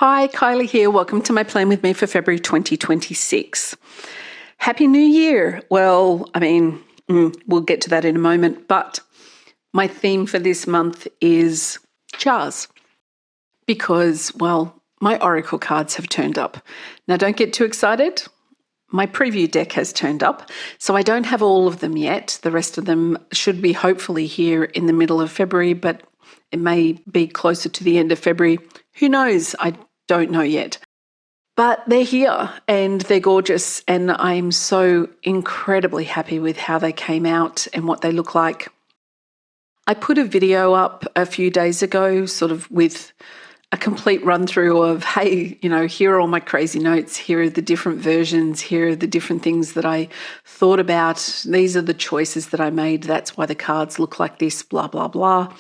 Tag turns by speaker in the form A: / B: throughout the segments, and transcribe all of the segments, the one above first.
A: Hi, Kylie here. Welcome to my plan with me for February 2026. Happy New Year. Well, we'll get to that in a moment, but my theme for this month is jars because, well, my oracle cards have turned up. Now, don't get too excited. My preview deck has turned up, so I don't have all of them yet. The rest of them should be hopefully here in the middle of February, but it may be closer to the end of February. Who knows? I don't know yet. But they're here and they're gorgeous, and I'm so incredibly happy with how they came out and what they look like. I put a video up a few days ago, sort of with a complete run through of, hey, here are all my crazy notes. Here are the different versions. Here are the different things that I thought about. These are the choices that I made. That's why the cards look like this, blah, blah, blah.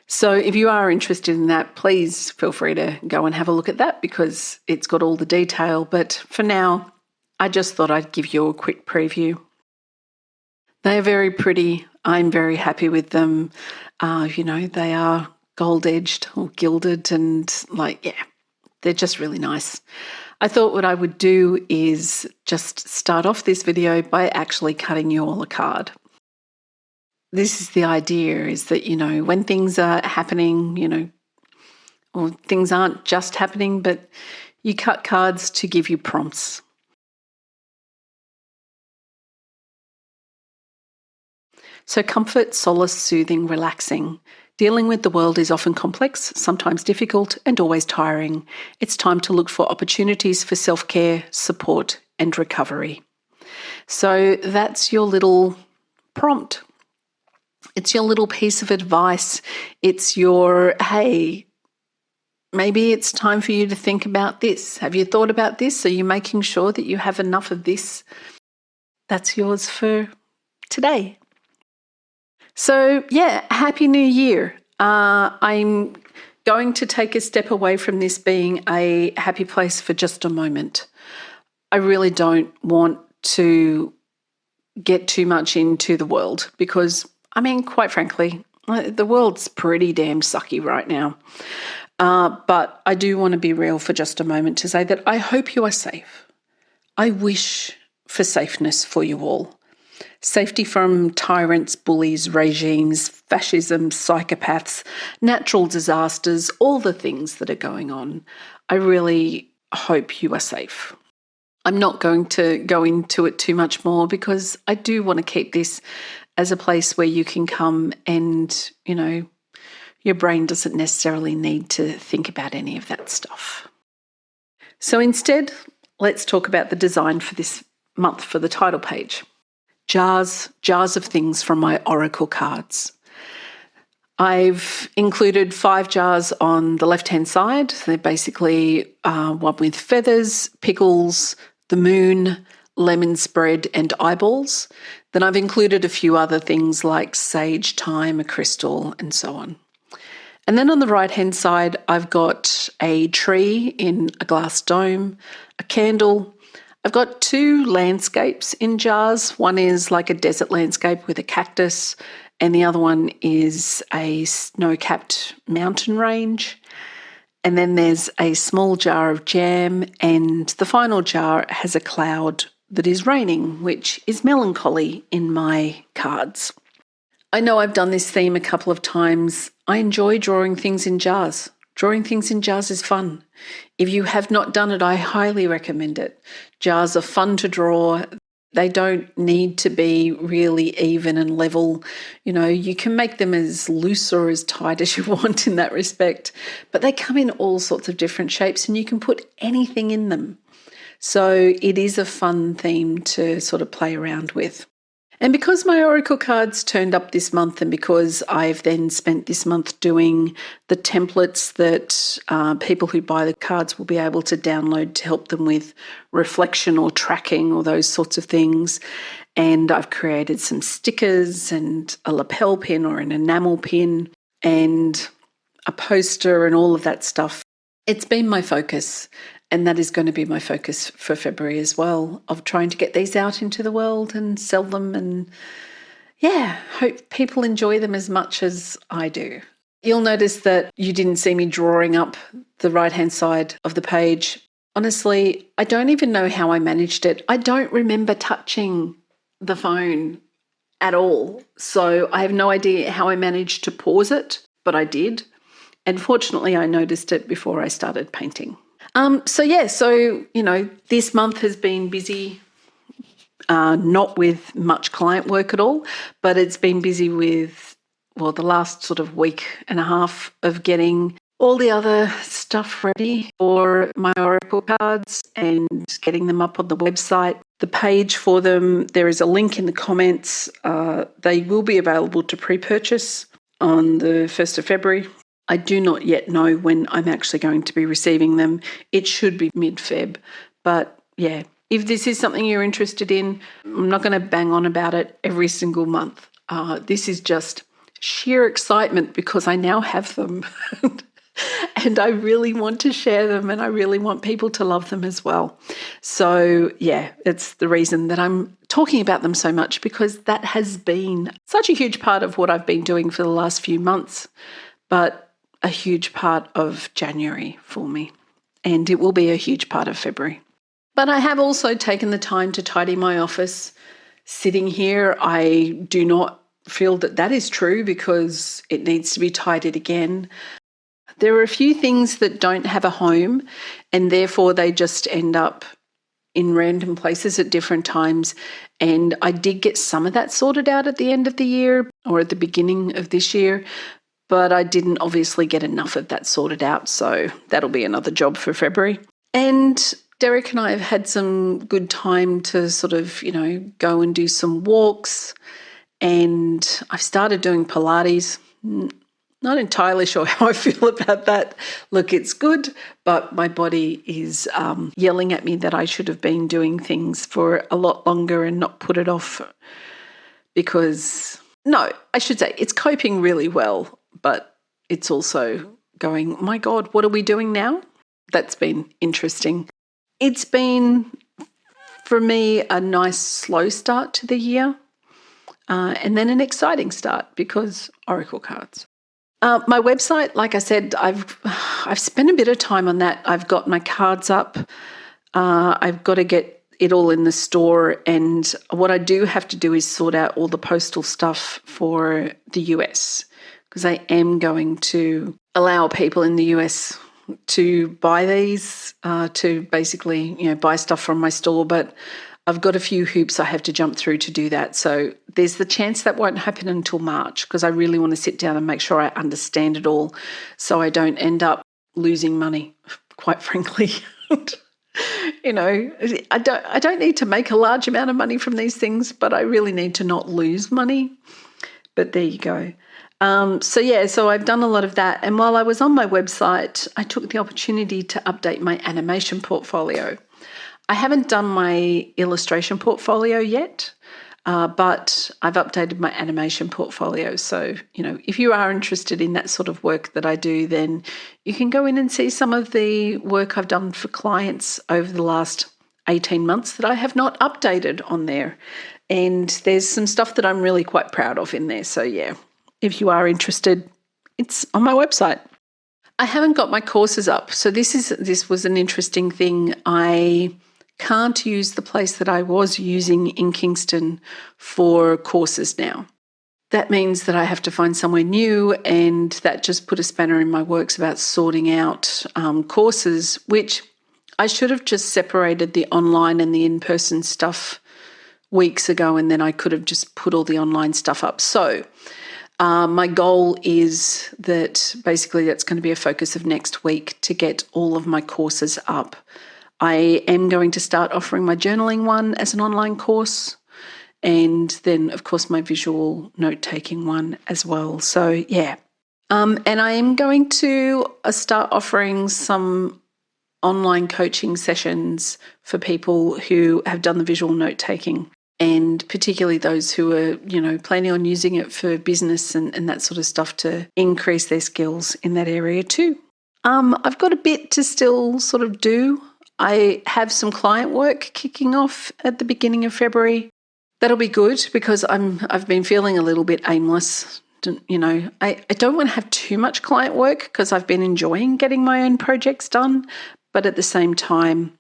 A: So if you are interested in that, please feel free to go and have a look at that because it's got all the detail. But for now, I just thought I'd give you a quick preview. They are very pretty. I'm very happy with them. They are gold-edged or gilded and they're just really nice. I thought what I would do is just start off this video by actually cutting you all a card. This is the idea, is that, when things are happening, or things aren't just happening, but you cut cards to give you prompts. So comfort, solace, soothing, relaxing. Dealing with the world is often complex, sometimes difficult, and always tiring. It's time to look for opportunities for self-care, support, and recovery. So that's your little prompt. It's your little piece of advice. It's your, hey, maybe it's time for you to think about this. Have you thought about this? Are you making sure that you have enough of this? That's yours for today. So, Happy New Year. I'm going to take a step away from this being a happy place for just a moment. I really don't want to get too much into the world because quite frankly, the world's pretty damn sucky right now. But I do want to be real for just a moment to say that I hope you are safe. I wish for safeness for you all. Safety from tyrants, bullies, regimes, fascism, psychopaths, natural disasters, all the things that are going on. I really hope you are safe. I'm not going to go into it too much more because I do want to keep this as a place where you can come and, your brain doesn't necessarily need to think about any of that stuff. So instead, let's talk about the design for this month for the title page. Jars of things from my oracle cards. I've included 5 jars on the left-hand side. They're basically one with feathers, pickles, the moon, lemon spread and eyeballs. Then I've included a few other things like sage, thyme, a crystal, and so on. And then on the right-hand side, I've got a tree in a glass dome, a candle. I've got 2 landscapes in jars. One is like a desert landscape with a cactus, and the other one is a snow-capped mountain range. And then there's a small jar of jam, and the final jar has a cloud that is raining, which is melancholy in my cards. I know I've done this theme a couple of times. I enjoy drawing things in jars. Drawing things in jars is fun. If you have not done it, I highly recommend it. Jars are fun to draw. They don't need to be really even and level. You can make them as loose or as tight as you want in that respect, but they come in all sorts of different shapes and you can put anything in them. So it is a fun theme to sort of play around with. And because my oracle cards turned up this month, and because I've then spent this month doing the templates that people who buy the cards will be able to download to help them with reflection or tracking or those sorts of things, and I've created some stickers and a lapel pin or an enamel pin and a poster and all of that stuff, it's been my focus. And that is going to be my focus for February as well, of trying to get these out into the world and sell them and, hope people enjoy them as much as I do. You'll notice that you didn't see me drawing up the right-hand side of the page. Honestly, I don't even know how I managed it. I don't remember touching the phone at all. So I have no idea how I managed to pause it, but I did. And fortunately, I noticed it before I started painting. This month has been busy, not with much client work at all, but it's been busy with, the last sort of week and a half of getting all the other stuff ready for my Oracle cards and getting them up on the website. The page for them, there is a link in the comments. They will be available to pre-purchase on the 1st of February. I do not yet know when I'm actually going to be receiving them. It should be mid-Feb. But yeah, if this is something you're interested in, I'm not going to bang on about it every single month. This is just sheer excitement because I now have them. And I really want to share them and I really want people to love them as well. So yeah, it's the reason that I'm talking about them so much, because that has been such a huge part of what I've been doing for the last few months, but a huge part of January for me. And it will be a huge part of February. But I have also taken the time to tidy my office. Sitting here, I do not feel that that is true because it needs to be tidied again. There are a few things that don't have a home and therefore they just end up in random places at different times. And I did get some of that sorted out at the end of the year or at the beginning of this year, but I didn't obviously get enough of that sorted out. So that'll be another job for February. And Derek and I have had some good time to sort of, go and do some walks. And I've started doing Pilates. Not entirely sure how I feel about that. Look, it's good, but my body is yelling at me that I should have been doing things for a lot longer and not put it off because, no, I should say it's coping really well, but it's also going, my God, what are we doing now? That's been interesting. It's been, for me, a nice slow start to the year and then an exciting start because Oracle cards. My website, like I said, I've spent a bit of time on that. I've got my cards up. I've got to get it all in the store. And what I do have to do is sort out all the postal stuff for the US because I am going to allow people in the US to buy these, to basically, buy stuff from my store. But I've got a few hoops I have to jump through to do that. So there's the chance that won't happen until March because I really want to sit down and make sure I understand it all so I don't end up losing money, quite frankly. I don't need to make a large amount of money from these things, but I really need to not lose money. But there you go. So I've done a lot of that. And while I was on my website, I took the opportunity to update my animation portfolio. I haven't done my illustration portfolio yet, but I've updated my animation portfolio. So, if you are interested in that sort of work that I do, then you can go in and see some of the work I've done for clients over the last 18 months that I have not updated on there. And there's some stuff that I'm really quite proud of in there. So, yeah, if you are interested, it's on my website. I haven't got my courses up. So this was an interesting thing. I can't use the place that I was using in Kingston for courses now. That means that I have to find somewhere new, and that just put a spanner in my works about sorting out courses, which I should have just separated the online and the in-person stuff weeks ago, and then I could have just put all the online stuff up. So my goal is that basically that's going to be a focus of next week to get all of my courses up. I am going to start offering my journaling one as an online course and then, of course, my visual note-taking one as well. So, yeah. And I am going to start offering some online coaching sessions for people who have done the visual note-taking, and particularly those who are, planning on using it for business and that sort of stuff to increase their skills in that area too. I've got a bit to still sort of do. I have some client work kicking off at the beginning of February. That'll be good because I've been feeling a little bit aimless, often, I don't want to have too much client work because I've been enjoying getting my own projects done. But at the same time,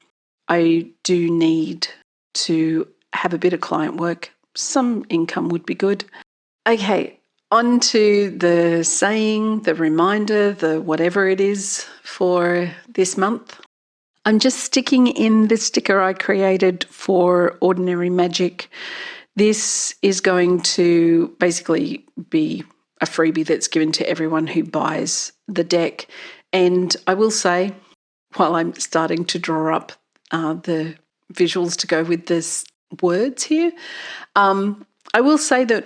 A: I do need to have a bit of client work. Some income would be good. Okay, on to the saying, the reminder, the whatever it is for this month. I'm just sticking in the sticker I created for Ordinary Magic. This is going to basically be a freebie that's given to everyone who buys the deck. And I will say, while I'm starting to draw up the visuals to go with this words here, I will say that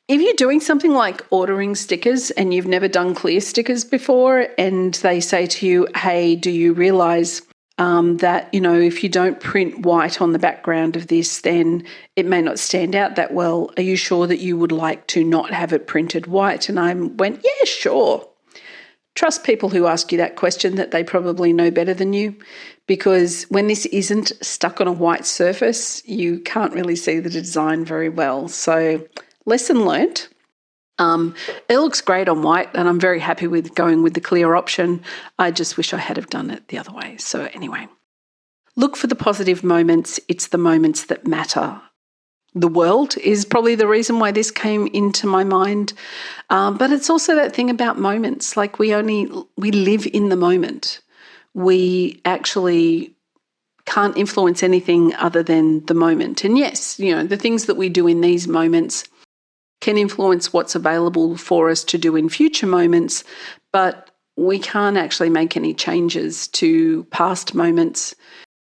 A: if you're doing something like ordering stickers and you've never done clear stickers before, and they say to you, hey, do you realize that, if you don't print white on the background of this, then it may not stand out that well. Are you sure that you would like to not have it printed white? And I went, yeah, sure. Trust people who ask you that question, that they probably know better than you, because when this isn't stuck on a white surface, you can't really see the design very well. So lesson learnt. It looks great on white, and I'm very happy with going with the clear option. I just wish I had have done it the other way. So anyway, look for the positive moments. It's the moments that matter. The world is probably the reason why this came into my mind. But it's also that thing about moments. Like we live in the moment. We actually can't influence anything other than the moment. And yes, the things that we do in these moments can influence what's available for us to do in future moments, but we can't actually make any changes to past moments.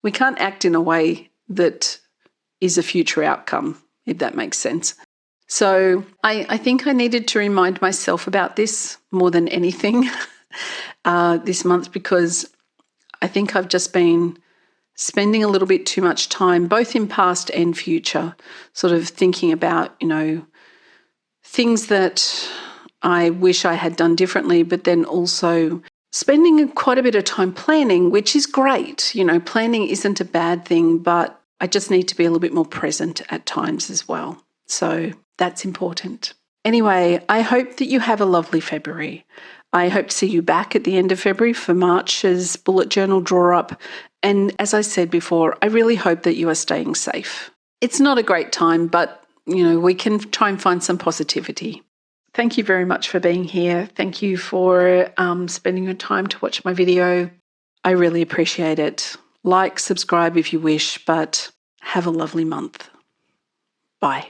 A: We can't act in a way that is a future outcome, if that makes sense. So I think I needed to remind myself about this more than anything this month, because I think I've just been spending a little bit too much time, both in past and future, sort of thinking about, things that I wish I had done differently, but then also spending quite a bit of time planning, which is great. Planning isn't a bad thing, but I just need to be a little bit more present at times as well. So that's important. Anyway, I hope that you have a lovely February. I hope to see you back at the end of February for March's bullet journal draw up. And as I said before, I really hope that you are staying safe. It's not a great time, but we can try and find some positivity. Thank you very much for being here. Thank you for spending your time to watch my video. I really appreciate it. Like, subscribe if you wish, but have a lovely month. Bye.